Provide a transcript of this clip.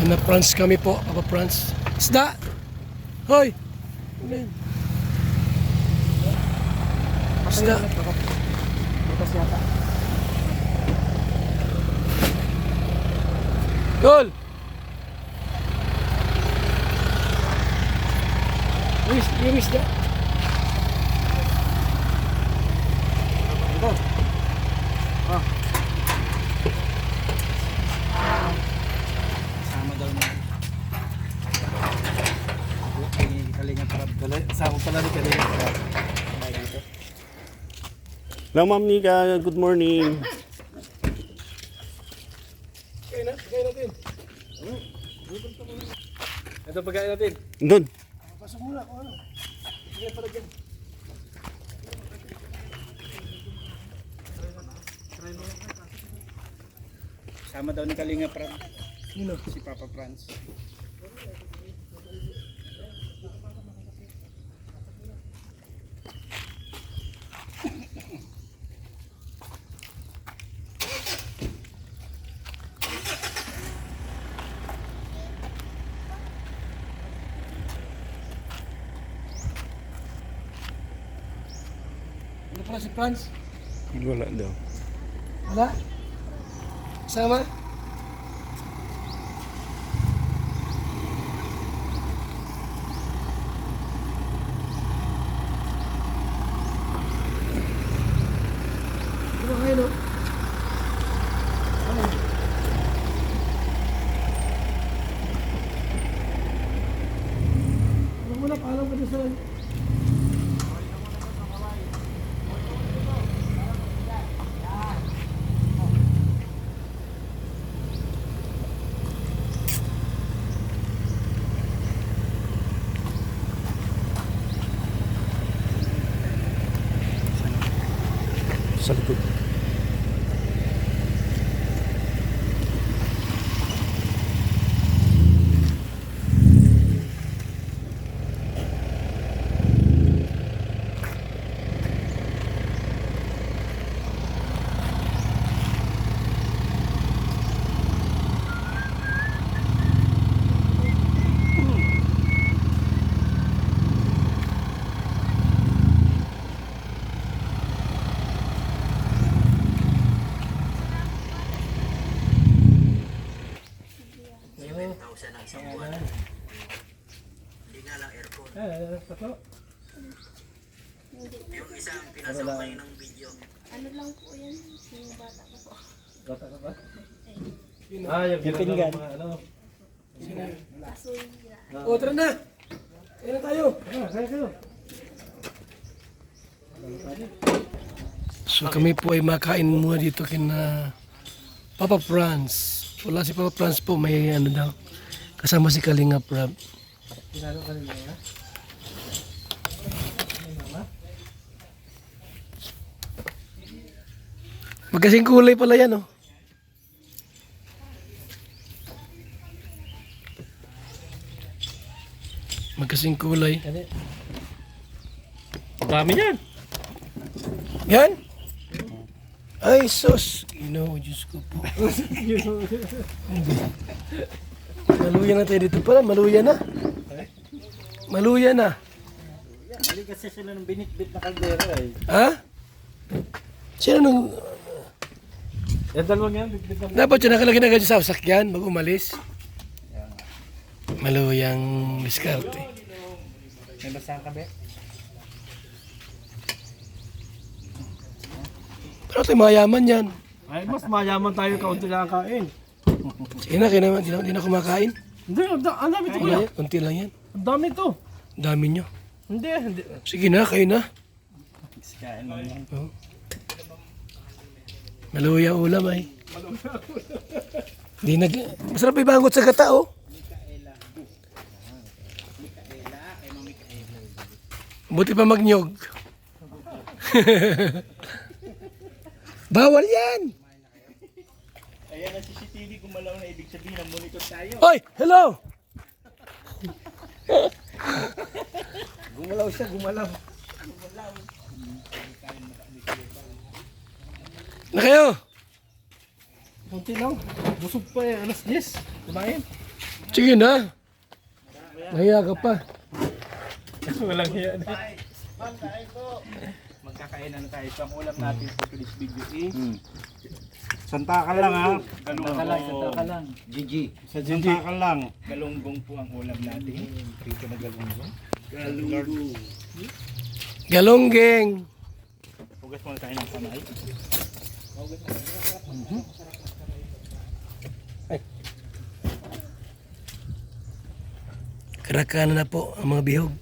Na France kami po, Papa France. Isda! Hoy! Amen. Isda! Bukas yata. Gol! Yung isda. Ito. Ah. Sama daw niya. Kalinga para sama pala ni Kalinga para. Hello, Ma'am Nika. Good morning. Kaya natin. Ito pagkain natin. Doon. Pasok muna kung ano. Hindi para dyan. Sama daw ni Kalinga para Sino? si Papa Franz. Ano pala si Franz? Wala daw. Wala? Sama? Ano kayo, no? Ano? Ano muna, paalam ka doon sa... Sa likod. Siya ng isang buwan. Hindi nga lang aircon. Tato? Yung isang pinasa kayo ng video. Ano lang po yan, yung bata ko po. Bata ka ba? Yung pinggan. Ano? Kaso yun. O, tara na! Kaya na tayo! Kaya kayo! So kami po ay makain muna dito kina Papa Franz. Wala si Papa Franz po, may ano daw. Kasama si Kalinga Prab. Magkasing kulay pala yan, oh. Magkasing kulay. Dami yan. Yan? Ay, sus. Diyos ko po. Maluya na tayo dito pala. Maluya na. Maluya na. Hindi kasi sila ng binitbit na kaldera eh. Ha? Sino nung... Yung dalawang yan, bitbit na. Dapat yun nakalagay na agad sa sasakyan bago umalis. Maluyang diskarte. May basahan kami. Pero ito mayaman yan. Ay, mas mayaman tayo kaunti lang ang kain. Sige na, kaya naman. Di na kumakain. Hindi, ang dami ito kuya. Kunti lang yan. Ang dami ito. Ang dami nyo. Hindi. Sige na, kayo na. Kain lang yan. Oh. Maluya ulam ay. Di nag... Masarap ibangot sa gata, oh. Buti pa magnyog. Bawal yan! Ayan ang CCTV gumalaw na ibig sabihin ng monitor tayo. Hoy! Hello! Gumalaw siya, gumalaw. Na kayo? Kunti lang. Busog pa eh, alas 10. Kumain. Sige na. Nahiya ka pa. Walang hiya na. Magkakainan na tayo. Ang ulam natin sa today's video is Santakan lang ha. galunggong. GG. Santakan lang. Galunggong po ang ulam natin. Prito na galunggong. Galonggeng. Hugas muna tayo ng kamay. Karakanan na po ang mga bihog.